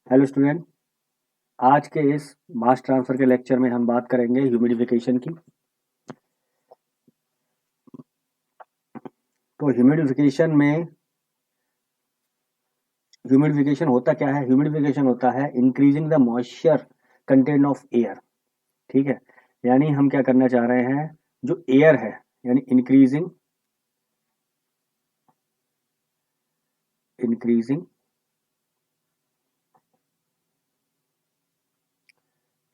Hello student. आज के इस मास ट्रांसफर के लेक्चर में हम बात करेंगे ह्यूमिडिफिकेशन की। तो ह्यूमिडिफिकेशन होता क्या है? ह्यूमिडिफिकेशन होता है increasing the moisture content of air. ठीक है, यानी हम क्या करना चाह रहे हैं, जो एयर है यानी increasing increasing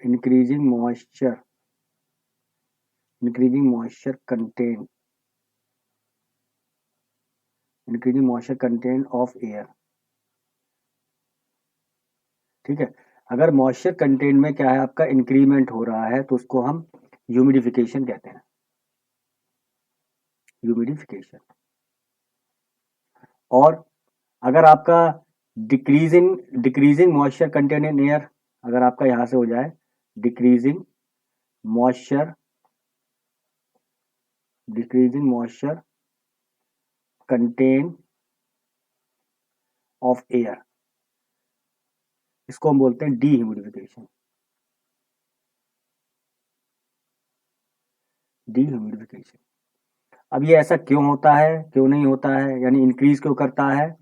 increasing moisture increasing moisture content increasing moisture content of air. ठीक है, अगर मॉइस्चर कंटेंट में क्या है आपका इंक्रीमेंट हो रहा है तो उसको हम ह्यूमिडिफिकेशन कहते हैं। ह्यूमिडिफिकेशन। और अगर आपका decreasing moisture content in air, अगर आपका यहां से हो जाए decreasing moisture decreasing moisture content of air, इसको हम बोलते हैं डीह्यूमिडिफिकेशन। डीह्यूमिडिफिकेशन। अब ये ऐसा क्यों होता है, क्यों नहीं होता है, यानी इंक्रीज क्यों करता है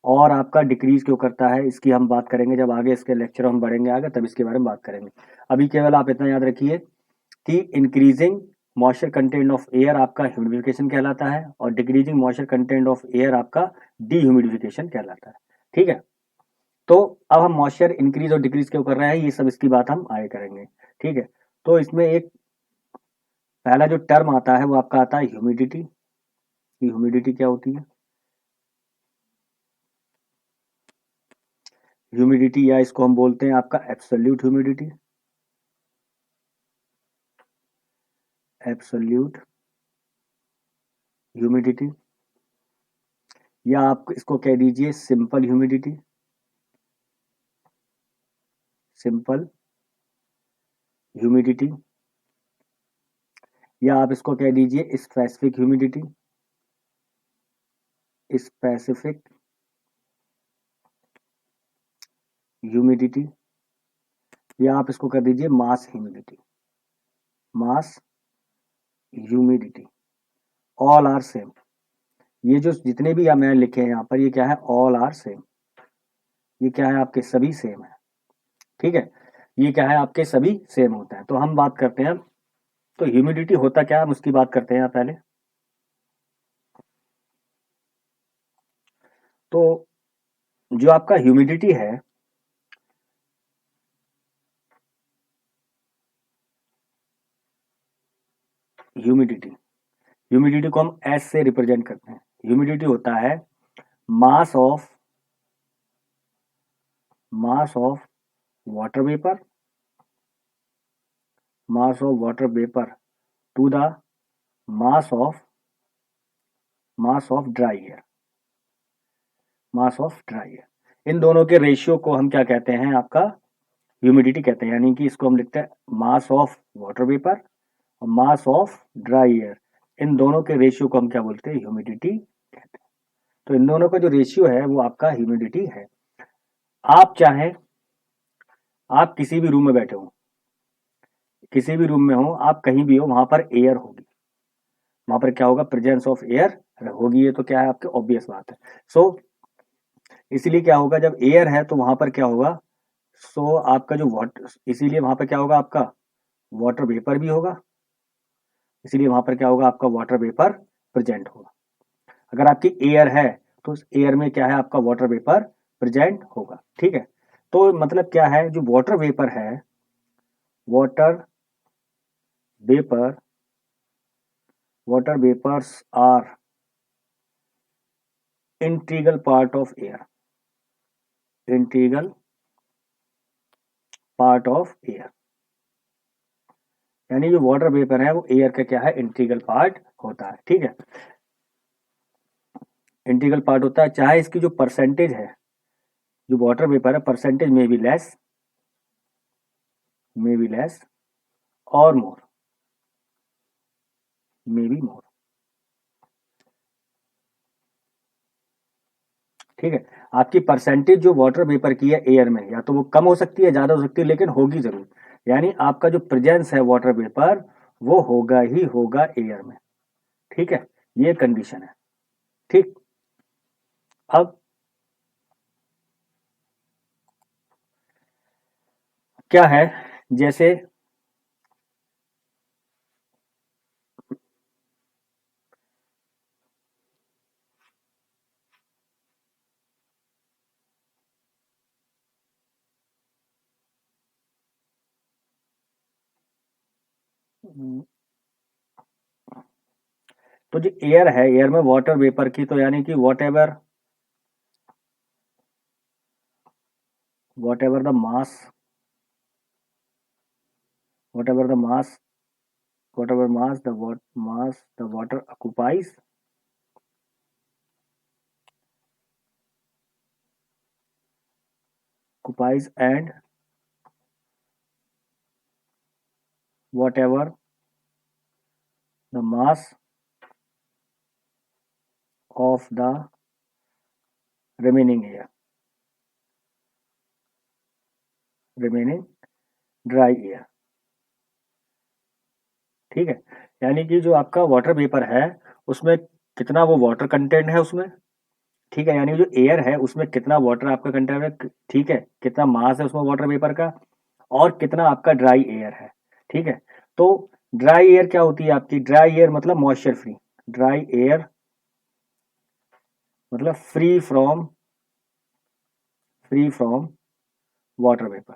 और आपका डिक्रीज क्यों करता है, इसकी हम बात करेंगे जब आगे इसके लेक्चर हम बढ़ेंगे आगे, तब इसके बारे में बात करेंगे। अभी केवल आप इतना याद रखिए कि increasing moisture content of air आपका ह्यूमिडिफिकेशन कहलाता है और decreasing moisture content of air आपका डीह्यूमिडिफिकेशन कहलाता है। ठीक है, तो अब हम मॉइस्चर इंक्रीज और डिक्रीज क्यों कर रहे हैं, ये सब इसकी बात हम आगे करेंगे। ठीक है, तो इसमें एक पहला जो टर्म आता है वो आपका आता है ह्यूमिडिटी। ह्यूमिडिटी क्या होती है? ह्यूमिडिटी, या इसको हम बोलते हैं आपका एब्सोल्यूट ह्यूमिडिटी। एब्सोल्यूट ह्यूमिडिटी, या आप इसको कह दीजिए सिंपल ह्यूमिडिटी। सिंपल ह्यूमिडिटी, या आप इसको कह दीजिए स्पेसिफिक ह्यूमिडिटी। स्पेसिफिक ह्यूमिडिटी, या आप इसको कर दीजिए mass humidity. Mass humidity, all are same. ये जो जितने भी मैंने लिखे हैं यहाँ पर, ये क्या है? All are same. ये क्या है? आपके सभी सेम है। ठीक है, ये क्या है? आपके सभी सेम होते हैं। तो हम बात करते हैं, तो ह्यूमिडिटी होता क्या है हम उसकी बात करते हैं पहले। तो जो आपका ह्यूमिडिटी है, ह्यूमिडिटी ह्यूमिडिटी को हम एस से रिप्रेजेंट करते हैं। ह्यूमिडिटी होता है mass of water vapour, mass of water vapour to the mass of dry air. Mass of dry air, इन दोनों के रेशियो को हम क्या कहते हैं? आपका ह्यूमिडिटी कहते हैं। यानी कि इसको हम लिखते हैं मास ऑफ वाटर वेपर और मास ऑफ ड्राई एयर, इन दोनों के रेशियो को हम क्या बोलते हैं? ह्यूमिडिटी कहते हैं। तो इन दोनों का जो रेशियो है वो आपका ह्यूमिडिटी है। आप चाहें, आप किसी भी रूम में बैठे हो, किसी भी रूम में हो, आप कहीं भी हो, वहां पर एयर होगी। वहां पर क्या होगा? प्रेजेंस ऑफ एयर होगी। ये तो क्या है? आपके ऑब्वियस बात है। सो इसीलिए क्या होगा, जब एयर है तो वहां पर क्या होगा? आपका जो वाटर, इसीलिए वहां पर क्या होगा? आपका वाटर वेपर भी होगा। इसीलिए वहां पर क्या होगा? आपका वाटर वेपर प्रेजेंट होगा। अगर आपकी एयर है तो उस एयर में क्या है? आपका वाटर वेपर प्रेजेंट होगा। ठीक है, तो मतलब क्या है, जो वाटर वेपर है, water vapour water vapors are integral part of air। integral part of air, यानी जो वाटर वेपर है वो एयर का क्या है? इंटीग्रल पार्ट होता है। ठीक है, इंटीग्रल पार्ट होता है। चाहे इसकी जो परसेंटेज है, जो वाटर वेपर है, परसेंटेज मे बी लेस और मोर, मे बी मोर। ठीक है, आपकी परसेंटेज जो वाटर वेपर की है एयर में, या तो वो कम हो सकती है, ज़्यादा हो सकती है, लेकिन होगी ज़रूर। यानी आपका जो प्रेजेंस है वाटर वेपर वो होगा ही होगा एयर में। ठीक है, ये कंडीशन है। ठीक, अब क्या है, जैसे तो जो एयर है, एयर में वाटर वेपर की, तो यानी कि whatever the mass, whatever the mass, whatever mass the water occupies, and whatever the mass of the remaining air, remaining dry air। ठीक है, यानी कि जो आपका वाटर वेपर है उसमें कितना वो वाटर कंटेंट है उसमें। ठीक है, यानी जो एयर है उसमें कितना वाटर आपका कंटेंट है। ठीक है, कितना मास है उसमें वाटर वेपर का, और कितना आपका ड्राई एयर है। ठीक है, तो ड्राई एयर क्या होती है आपकी, ड्राई एयर मतलब मॉइस्चर फ्री, ड्राई एयर मतलब फ्री फ्रॉम वाटर वेपर।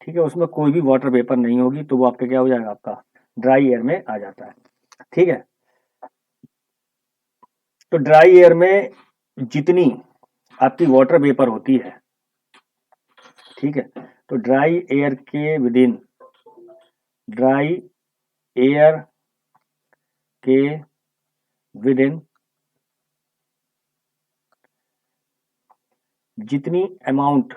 ठीक है, उसमें कोई भी वाटर वेपर नहीं होगी, तो वो आपका क्या हो जाएगा, आपका ड्राई एयर में आ जाता है। ठीक है, तो ड्राई एयर में जितनी आपकी वाटर वेपर होती है, ठीक है, तो ड्राई एयर के विदिन, ड्राई एयर के विदिन जितनी अमाउंट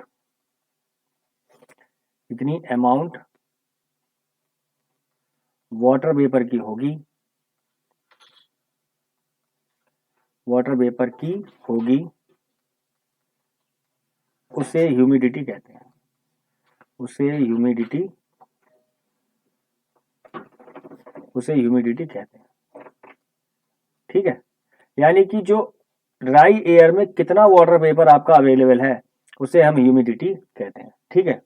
वाटर वेपर की होगी, वाटर वेपर की होगी, उसे ह्यूमिडिटी कहते हैं, उसे ह्यूमिडिटी कहते हैं। ठीक है, यानी कि जो ड्राई एयर में कितना वाटर वेपर आपका अवेलेबल है उसे हम ह्यूमिडिटी कहते हैं। ठीक है,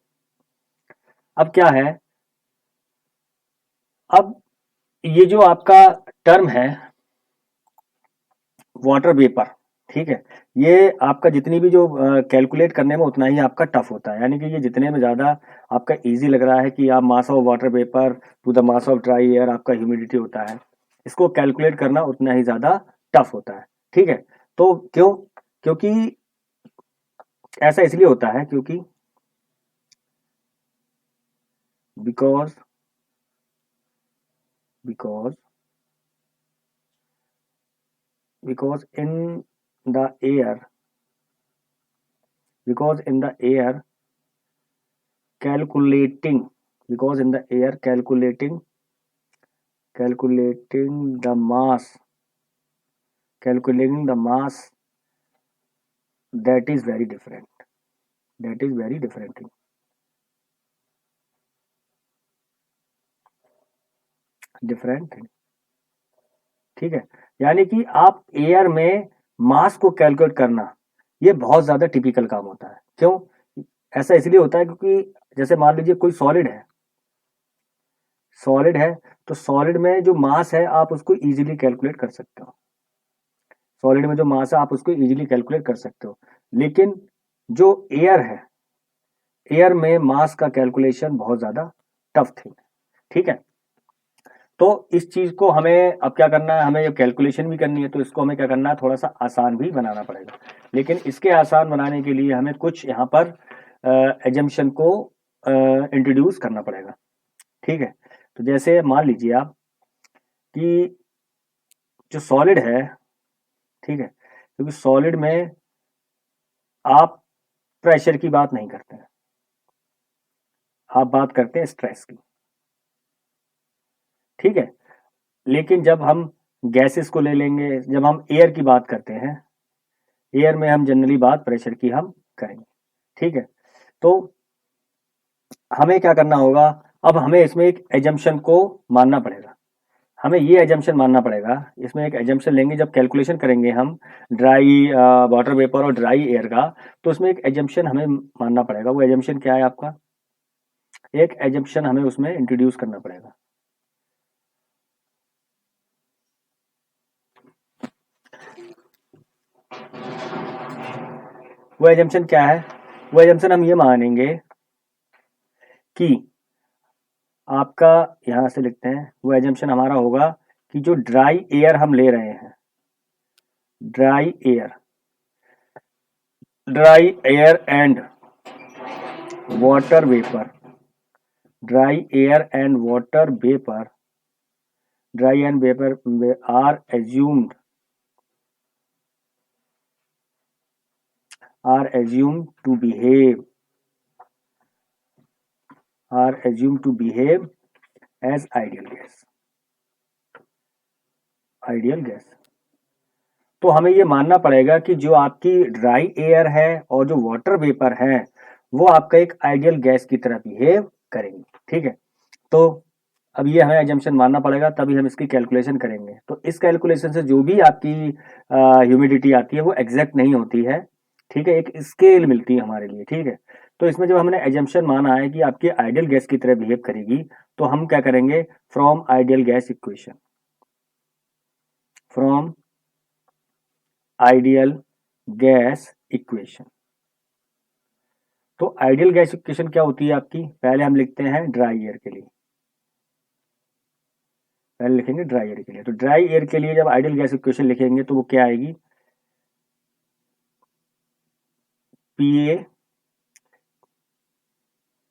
अब क्या है, अब ये जो आपका टर्म है वाटर वेपर, ठीक है, ये आपका जितनी भी जो कैलकुलेट करने में उतना ही आपका टफ होता है। यानी कि ये जितने में ज़्यादा आपका इजी लग रहा है कि आप mass of water vapour to the mass of dry air आपका ह्यूमिडिटी होता है, इसको कैलकुलेट करना उतना ही ज़्यादा टफ होता है। ठीक है, तो क्यों, क्योंकि ऐसा इसलिए होता है क्योंकि because because because in the air because in the air calculating because in the air calculating the mass calculating the mass, that is very different, that is very different thing, different thing। ठीक है, यानी कि आप air में मास को calculate करना ये बहुत ज्यादा टिपिकल काम होता है। क्यों, ऐसा इसलिए होता है क्योंकि जैसे मान लीजिए कोई सॉलिड है, तो सॉलिड में जो मास है आप उसको इजीली कैलकुलेट कर सकते हो, सॉलिड में जो मास है आप उसको इजीली कैलकुलेट कर सकते हो। लेकिन जो एयर है, एयर में मास का कैलकुलेशन बहुत ज्यादा टफ थिंग है। ठीक है, तो इस चीज को हमें अब क्या करना है, हमें ये कैलकुलेशन भी करनी है, तो इसको हमें क्या करना है, थोड़ा सा आसान भी बनाना पड़ेगा। लेकिन इसके आसान बनाने के लिए हमें कुछ यहाँ पर एजम्पशन को इंट्रोड्यूस करना पड़ेगा। ठीक है, तो जैसे मान लीजिए आप कि जो सॉलिड है, ठीक है, क्योंकि सॉलिड में आप प्रेशर की बात नहीं करते हैं, आप बात करते हैं स्ट्रेस की। ठीक है, लेकिन जब हम गैसेस को ले लेंगे, जब हम एयर की बात करते हैं, एयर में हम जनरली बात प्रेशर की हम करेंगे, ठीक है। तो हमें क्या करना होगा, अब हमें इसमें एक एजम्पशन को मानना पड़ेगा। हमें ये एजम्पशन मानना पड़ेगा, इसमें एक एजम्पशन लेंगे जब कैलकुलेशन करेंगे हम ड्राई वाटर वेपर और ड्राई एयर का, तो उसमें एक एजम्पशन हमें मानना पड़ेगा। वो एजम्पशन क्या है आपका, एक एजम्पशन हमें उसमें इंट्रोड्यूस करना पड़ेगा। वो एजम्पशन क्या है, वो एजम्पशन हम ये मानेंगे कि आपका, यहां से लिखते हैं, वो एजम्पशन हमारा होगा कि जो ड्राई एयर हम ले रहे हैं, dry air and water vapour, dry air and water vapour, dry and vapour are assumed to behave as ideal gas। तो हमें ये मानना पड़ेगा कि जो आपकी ड्राई एयर है और जो वाटर वेपर है वो आपका एक आइडियल गैस की तरह बिहेव करेंगे, ठीक है। तो अब ये हमें एजम्पशन मानना पड़ेगा, तभी हम इसकी कैलकुलेशन करेंगे। तो इस कैलकुलेशन से जो भी आपकी ह्यूमिडिटी आती है वो एग्जैक्ट नहीं होती है, ठीक है, एक स्केल मिलती है हमारे लिए, ठीक है। तो इसमें जब हमने एजम्पशन माना है कि आपकी आइडियल गैस की तरह बिहेव करेगी, तो हम क्या करेंगे, from ideal gas equation, from ideal gas equation. तो आइडियल गैस इक्वेशन क्या होती है आपकी, पहले हम लिखते हैं ड्राई एयर के लिए, पहले लिखेंगे ड्राई एयर के लिए। तो ड्राई एयर के लिए जब आइडियल गैस इक्वेशन लिखेंगे तो वो क्या आएगी, P A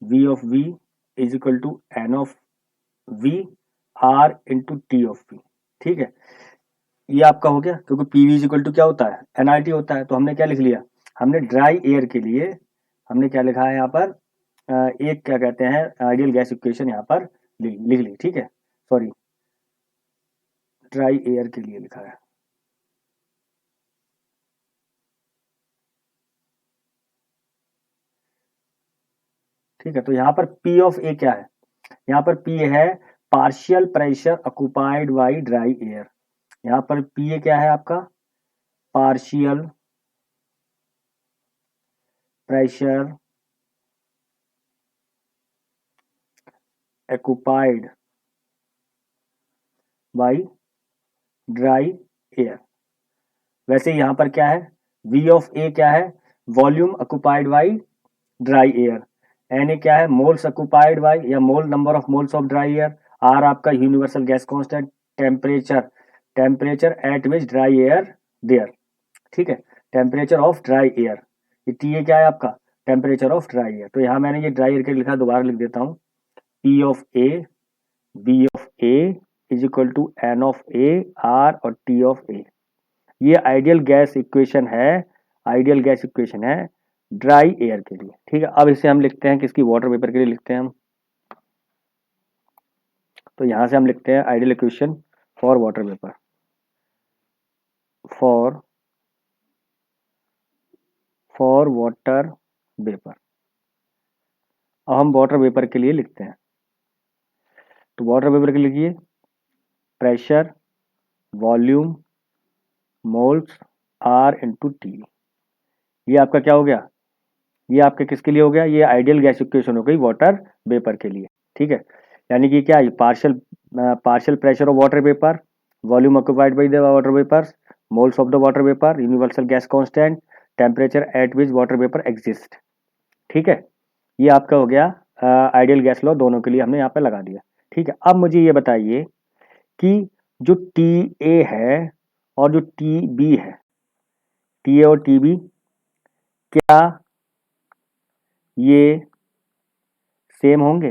V of V is equal to N of V R into T of V, ठीक है। ये आपका हो गया, क्योंकि पीवी इज इक्वल टू क्या होता है, एनआरटी होता है। तो हमने क्या लिख लिया, हमने ड्राई एयर के लिए हमने क्या लिखा है यहाँ पर, एक क्या कहते हैं आइडियल गैस इक्वेशन यहाँ पर लिख ली, ठीक है। सॉरी, ड्राई एयर के लिए लिखा है, ठीक है। तो यहाँ पर पी ऑफ ए क्या है, यहाँ पर पी है partial pressure occupied by dry air. यहाँ पर पी ए क्या है आपका, partial pressure occupied by dry air. वैसे यहाँ पर क्या है, V ऑफ ए क्या है, volume occupied by dry air. N A क्या है, मोल्स ऑक्युपाइड बाई या mole number of moles of dry air. R आपका universal gas constant, temperature at which dry air there, ठीक है, टेम्परेचर ऑफ ड्राई एयर। ये T A क्या है आपका, टेम्परेचर ऑफ ड्राई एयर। तो यहाँ मैंने ये ड्राई एयर के लिखा, दोबारा लिख देता हूँ, P of A B of A is equal to N of A R और टी ऑफ ए। ये आइडियल गैस इक्वेशन है, आइडियल गैस इक्वेशन है ड्राई एयर के लिए, ठीक है। अब इसे हम लिखते हैं किसकी, वाटर वेपर के लिए लिखते हैं हम। तो यहां से हम लिखते हैं ideal equation for water vapour, for water vapour. अब हम वाटर वेपर के लिए लिखते हैं, तो वाटर वेपर के लिए लिखिए pressure volume moles R into T. ये आपका क्या हो गया, ये आपके किसके लिए हो गया, ये आइडियल गैस इक्वेशन हो गई वाटर वेपर के लिए, ठीक है। यानी कि क्या, partial pressure of water vapour, volume occupied by the water vapour, moles of the water vapour, universal gas constant, temperature at which water vapour exist, ठीक है। ये आपका हो गया आइडियल गैस लॉ, दोनों के लिए हमने यहाँ पे लगा दिया, ठीक है। अब मुझे ये बताइए कि जो टी ए है और जो टी बी है, टी ए और टी बी, क्या ये सेम होंगे,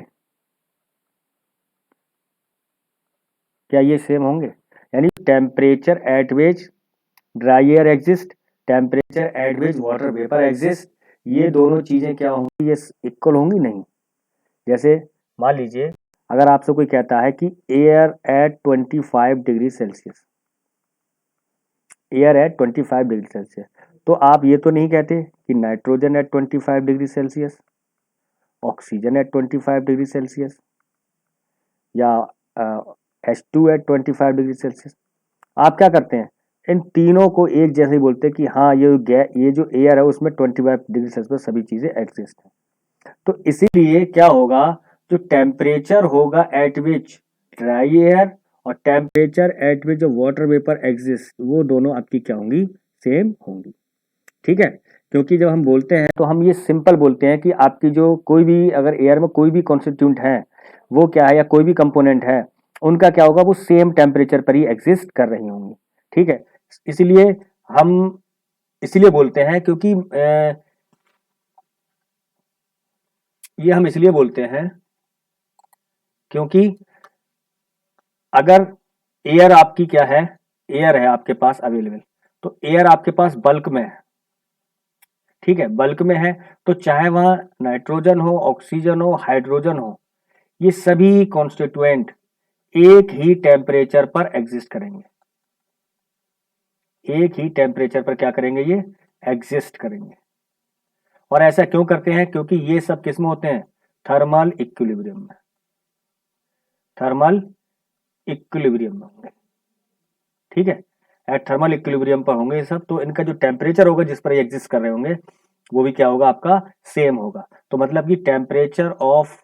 क्या ये सेम होंगे, यानी temperature at which dry air exist, temperature at which water vapour exist, ये दोनों चीजें क्या होंगी, ये इक्वल होंगी नहीं। जैसे मान लीजिए अगर आपसे कोई कहता है कि air at 25 degree Celsius, air at 25 degree Celsius, तो आप ये तो नहीं कहते कि nitrogen at 25 degree Celsius, oxygen at 25 degree Celsius, या H2 एट 25 डिग्री सेल्सियस। आप क्या करते हैं, इन तीनों को एक जैसे ही बोलते हैं कि हाँ ये जो एयर है उसमें 25 डिग्री सेल्सियस पर सभी चीजें एग्जिस्ट हैं। तो इसीलिए क्या होगा, जो टेम्परेचर होगा एट विच ड्राई एयर और टेम्परेचर एट विच जो वाटर वेपर एग्जिस्ट, वो दोनों आपकी क्या होंगी, सेम होंगी। ठीक है, क्योंकि जब हम बोलते हैं तो हम ये सिंपल बोलते हैं कि आपकी जो कोई भी अगर एयर में कोई भी कॉन्स्टिट्यूंट है वो क्या है, या कोई भी कंपोनेंट है, उनका क्या होगा, वो सेम टेम्परेचर पर ही एग्जिस्ट कर रही होंगी। ठीक है, इसलिए हम इसलिए बोलते हैं क्योंकि ये हम इसलिए बोलते हैं क्योंकि अगर एयर आपकी क्या है, एयर है आपके पास अवेलेबल, तो एयर आपके पास बल्क में है। ठीक है, बल्क में है, तो चाहे वहां नाइट्रोजन हो, ऑक्सीजन हो, हाइड्रोजन हो, ये सभी कॉन्स्टिट्यूएंट एक ही टेम्परेचर पर एग्जिस्ट करेंगे। एक ही टेम्परेचर पर क्या करेंगे, ये एग्जिस्ट करेंगे। और ऐसा क्यों करते हैं, क्योंकि ये सब किस में होते हैं, थर्मल इक्विलिब्रियम में, थर्मल इक्विलिब्रियम में होंगे। ठीक है, एट थर्मल इक्विलिब्रियम पर होंगे ये सब, तो इनका जो टेम्परेचर होगा जिस पर ये एग्जिस्ट कर रहे होंगे वो भी क्या होगा, आपका सेम होगा। तो मतलब कि टेम्परेचर ऑफ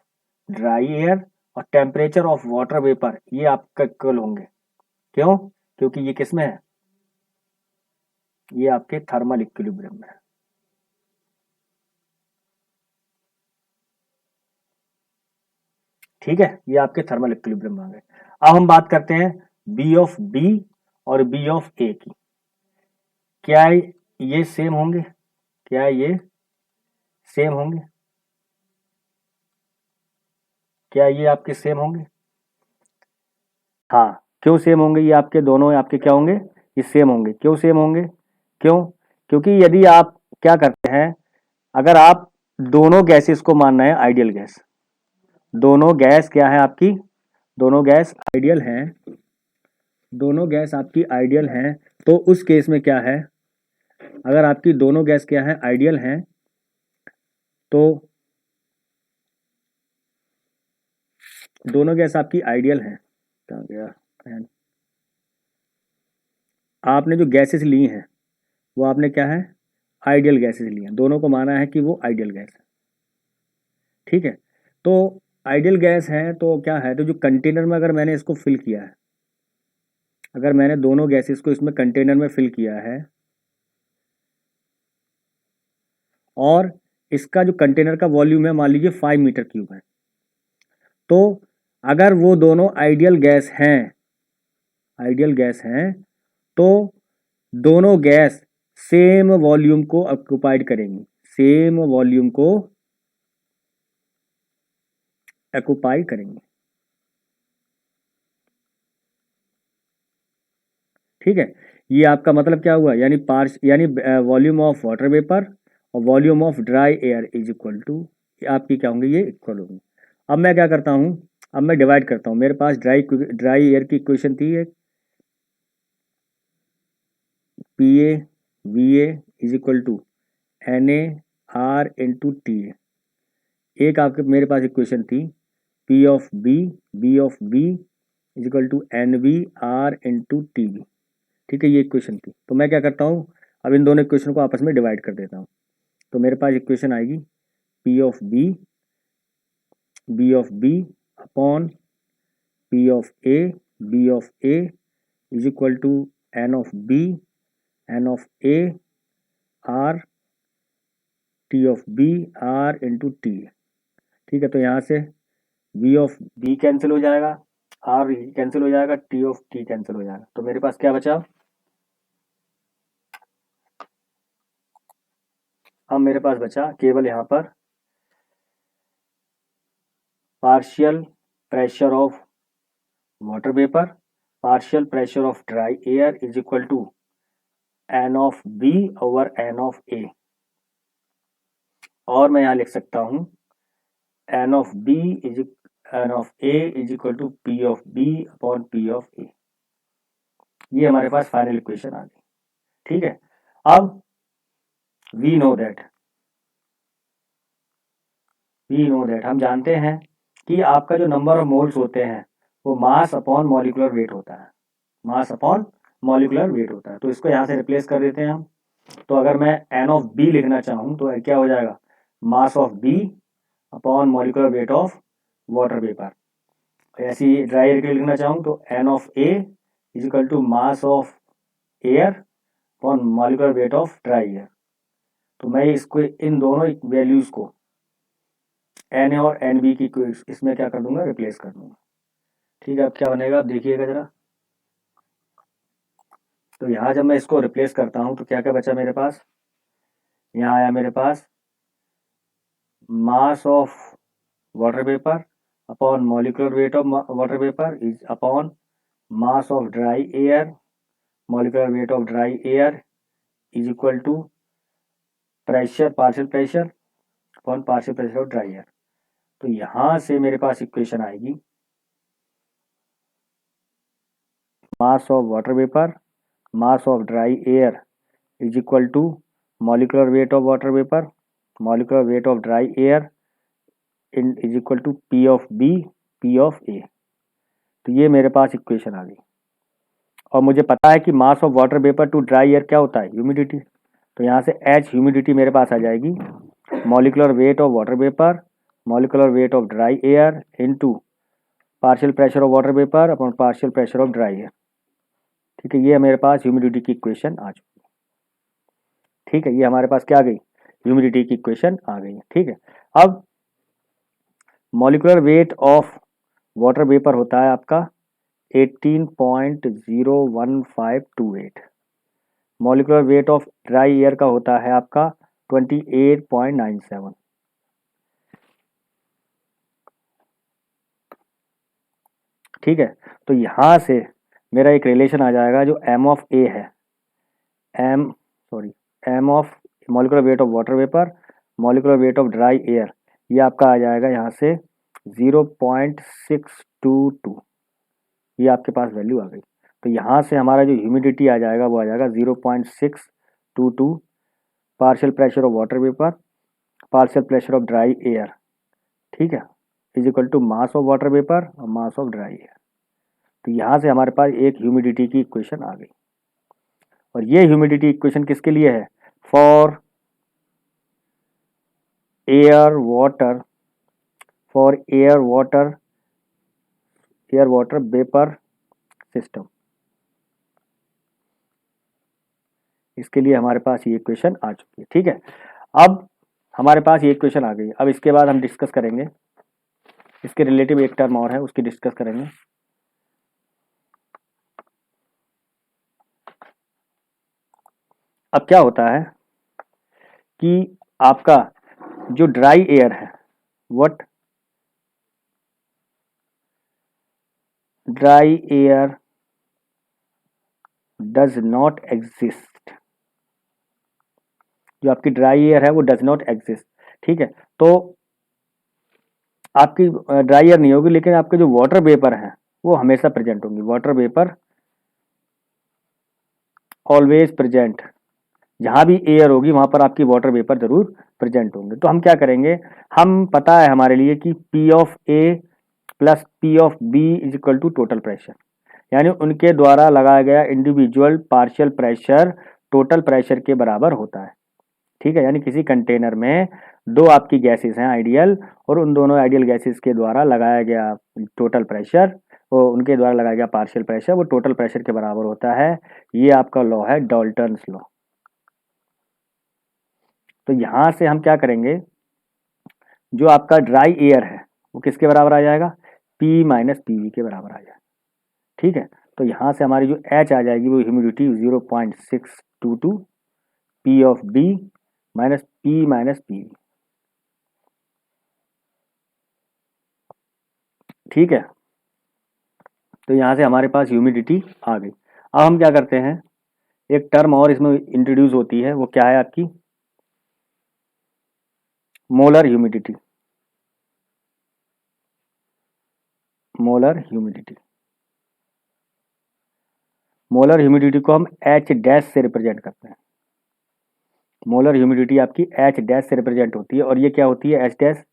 ड्राई एयर और टेम्परेचर ऑफ वाटर वेपर ये आपका इक्वल होंगे। क्यों, क्योंकि ये किस में है, ये आपके थर्मल इक्विलिब्रियम में है। ठीक है, ये आपके थर्मल इक्विलिब्रियम में आ गए। अब हम बात करते हैं बी ऑफ बी और बी ऑफ ए की। क्या ये सेम होंगे, क्या ये सेम होंगे, क्या ये आपके सेम होंगे? हाँ, क्यों सेम होंगे, ये आपके दोनों आपके क्या होंगे, ये सेम होंगे। क्यों सेम होंगे, क्यों, क्योंकि यदि आप क्या करते हैं, अगर आप दोनों गैसेस को मानना है आइडियल गैस, दोनों गैस क्या है आपकी, दोनों गैस आइडियल हैं, दोनों गैस आपकी आइडियल हैं, तो उस केस में क्या है, अगर आपकी दोनों गैस क्या है, आइडियल हैं, तो दोनों गैस आपकी आइडियल हैं, कहाँ गया, आपने जो गैसेस ली हैं वो आपने क्या है, आइडियल गैसेस ली हैं, दोनों को माना है कि वो आइडियल गैस है। ठीक है, तो आइडियल गैस है तो क्या है, तो जो कंटेनर में अगर मैंने इसको फिल किया है, अगर मैंने दोनों गैसेस को इसमें कंटेनर में फिल किया है और इसका जो कंटेनर का वॉल्यूम है मान लीजिए 5 मीटर क्यूब है, तो अगर वो दोनों आइडियल गैस हैं, आइडियल गैस हैं, तो दोनों गैस सेम वॉल्यूम को ऑक्युपाइड करेंगी, सेम वॉल्यूम को ऑक्युपाई करेंगे। ठीक है, ये आपका मतलब क्या हुआ, यानी वॉल्यूम ऑफ वाटर वेपर और volume of dry air is equal to, आपकी क्या होंगे, ये इक्वल होंगे। अब मैं क्या करता हूँ, अब मैं डिवाइड करता हूँ, मेरे पास ड्राई एयर की इक्वेशन थी एक, P A V A is equal to N A R into T A. एक आपके मेरे पास इक्वेशन थी P of B of B is equal to N V R into T B. ठीक है, ये इक्वेशन थी। तो मैं क्या करता हूँ, अब इन दोनों इक्वेशन को आपस में डिवाइड कर देता हूँ। तो मेरे पास इक्वेशन आएगी B of B upon B of A is equal to N of A R T of B R into T. ठीक है, तो यहाँ से बी ऑफ बी कैंसिल हो जाएगा, आर कैंसिल हो जाएगा, टी ऑफ टी कैंसिल हो जाएगा, तो मेरे पास क्या बचा, अब मेरे पास बचा केवल यहाँ पर partial pressure of water vapour, partial pressure of dry air is equal to N of B over N of A, और मैं यहाँ लिख सकता हूँ N of A is equal to P of B upon P of A. ये हमारे पास final equation आ गई। ठीक है, अब वी नो दैट हम जानते हैं कि आपका जो नंबर ऑफ मोल्स होते हैं वो मास अपॉन मॉलिक्यूलर वेट होता है, मास अपॉन मॉलिक्यूलर वेट होता है। तो इसको यहाँ से रिप्लेस कर देते हैं हम। तो अगर मैं एन ऑफ बी लिखना चाहूँ तो क्या हो जाएगा, mass of B upon molecular weight of water vapour. ऐसी ड्राई एयर के लिए लिखना चाहूँ तो N of A is equal to mass of air upon molecular weight of dry air. तो मैं इसको इन दोनों वैल्यूज को एन ए और एन बी की इसमें क्या कर दूंगा, रिप्लेस कर दूंगा। ठीक है, अब क्या बनेगा आप देखिएगा जरा। तो यहाँ जब मैं इसको रिप्लेस करता हूँ तो क्या क्या बचा मेरे पास, यहाँ आया मेरे पास mass of water vapour upon molecular weight of water vapour is upon mass of dry air molecular weight of dry air is equal to pressure partial pressure upon partial pressure of dry air. तो यहाँ से मेरे पास equation आएगी mass of water vapour mass of dry air is equal to molecular weight of water vapour molecular weight of dry air in is equal to P of B P of A. तो ये मेरे पास equation आ गई। और मुझे पता है कि mass of water vapour to dry air क्या होता है, ह्यूमिडिटी। तो यहाँ से एच ह्यूमिडिटी मेरे पास आ जाएगी molecular weight of water vapour molecular weight of dry air into partial pressure of water vapour upon partial pressure of dry air. ठीक है, ये मेरे पास ह्यूमिडिटी की इक्वेशन आ चुकी है। ठीक है, ये हमारे पास क्या आ गई, ह्यूमिडिटी की इक्वेशन आ गई है। ठीक है, अब molecular weight of water vapour होता है आपका 18.01528। Molecular weight of dry air का होता है आपका 28.97। ठीक है, तो यहाँ से मेरा एक रिलेशन आ जाएगा जो एम ऑफ ए है, M of molecular weight of water vapour molecular weight of dry air, ये आपका आ जाएगा यहाँ से 0.622। ये आपके पास वैल्यू आ गई। तो यहाँ से हमारा जो ह्यूमिडिटी आ जाएगा वो आ जाएगा 0.622 partial pressure of water vapour partial pressure of dry air. ठीक है, is equal to mass of water vapour और मास ऑफ ड्राई एयर। तो यहाँ से हमारे पास एक ह्यूमिडिटी की इक्वेशन आ गई। और ये ह्यूमिडिटी इक्वेशन किसके लिए है, for air water vapour system. इसके लिए हमारे पास ये इक्वेशन आ चुकी है। ठीक है, अब हमारे पास ये इक्वेशन आ गई। अब इसके बाद हम डिस्कस करेंगे इसके रिलेटिव एक टर्म और है, उसकी डिस्कस करेंगे। अब क्या होता है कि आपका जो ड्राई एयर है, what dry air does not exist, जो आपकी ड्राई एयर है वो डज नॉट एग्जिस्ट। ठीक है, तो आपकी ड्राई एयर नहीं होगी, लेकिन आपके जो वाटर वेपर हैं वो हमेशा प्रेजेंट होंगी। वाटर वेपर ऑलवेज प्रेजेंट, जहां भी एयर होगी वहां पर आपकी वाटर वेपर जरूर प्रेजेंट होंगे। तो हम क्या करेंगे, हम पता है हमारे लिए कि P of A plus P of B is equal to total pressure, यानी उनके द्वारा लगाया गया individual partial pressure total pressure के बराबर होता है। ठीक है, यानी किसी कंटेनर में दो आपकी गैसेस हैं आइडियल, और उन दोनों आइडियल गैसेस के द्वारा लगाया गया टोटल प्रेशर, वो उनके द्वारा लगाया गया पार्शियल प्रेशर वो टोटल प्रेशर के बराबर होता है। ये आपका लॉ है डाल्टन्स लॉ। तो यहां से हम क्या करेंगे, जो आपका ड्राई एयर है वो किसके बराबर आ जाएगा, P माइनस पी वी के बराबर आ जाएगा। ठीक है, तो यहाँ से हमारी जो H आ जाएगी वो humidity 0.622 P of B minus P minus P V. ठीक है, तो यहाँ से हमारे पास ह्यूमिडिटी आ गई। अब हम क्या करते हैं, एक टर्म और इसमें इंट्रोड्यूस होती है, वो क्या है आपकी molar humidity. Molar humidity molar humidity को हम H डैश से रिप्रेजेंट करते हैं। मोलर ह्यूमिडिटी आपकी एच डैश से रिप्रेजेंट होती है, और ये क्या होती है एच डैश,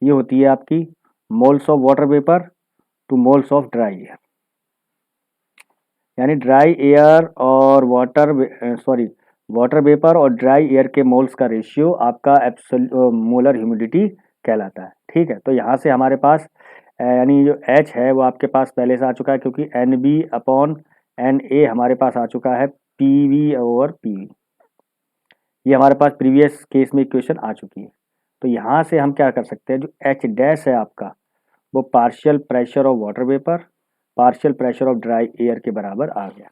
ये होती है आपकी moles of water vapour two moles of dry air, यानी ड्राई एयर और वाटर वेपर और ड्राई एयर के मोल्स का रेशियो आपका मोलर ह्यूमिडिटी कहलाता है। ठीक है, तो यहाँ से हमारे पास यानी जो H है वो आपके पास पहले से आ चुका है, क्योंकि NB/NA हमारे पास आ चुका है PV/PV, ये हमारे पास प्रीवियस केस में इक्वेशन आ चुकी है। तो यहाँ से हम क्या कर सकते हैं, जो H डैश है आपका वो partial pressure of water vapour partial pressure of dry air के बराबर आ गया।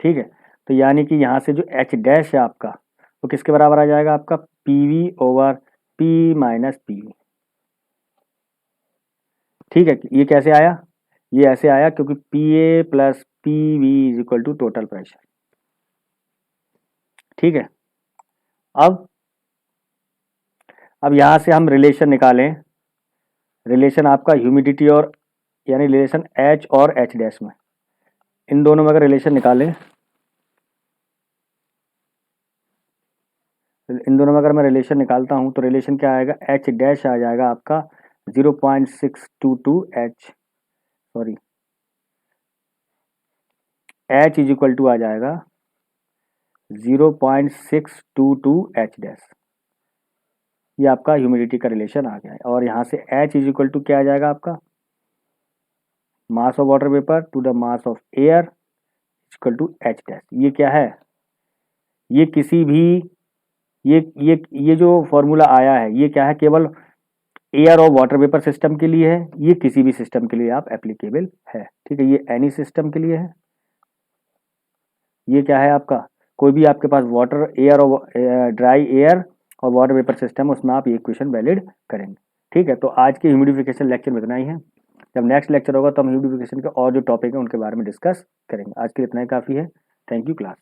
ठीक है, तो यानी कि यहाँ से जो H डैश है आपका वो किसके बराबर आ जाएगा, आपका PV/P-PV। ठीक है, ये कैसे आया, ये ऐसे आया क्योंकि PA+PV is equal to total pressure. ठीक है, अब यहाँ से हम रिलेशन निकालें, रिलेशन आपका ह्यूमिडिटी और यानी रिलेशन H और H डैश में, इन दोनों में अगर रिलेशन निकालें, इन दोनों में अगर मैं रिलेशन निकालता हूँ तो रिलेशन क्या आएगा, H डैश आ जाएगा आपका 0.622 sorry H is equal to आ जाएगा 0.622 H डैश, ये आपका ह्यूमिडिटी का रिलेशन आ गया है। और यहाँ से H इज इक्वल टू क्या आ जाएगा आपका, mass of water vapour to the mass of air equal to H dash. ये क्या है, ये किसी भी ये जो फॉर्मूला आया है ये क्या है, केवल एयर और वाटर वेपर सिस्टम के लिए है, ये किसी भी सिस्टम के लिए आप एप्लीकेबल है। ठीक है, ये एनी सिस्टम के लिए है। ये क्या है आपका, कोई भी आपके पास वाटर एयर और ड्राई एयर और वाटर वेपर सिस्टम, उसमें आप ये इक्वेशन वैलिड करेंगे। ठीक है, तो आज के ह्यूमिडिफिकेशन लेक्चर में इतना ही है। जब नेक्स्ट लेक्चर होगा तो हम ह्यूमिडिफिकेशन के और जो टॉपिक है उनके बारे में डिस्कस करेंगे। आज के लिए इतना ही काफ़ी है। Thank you class.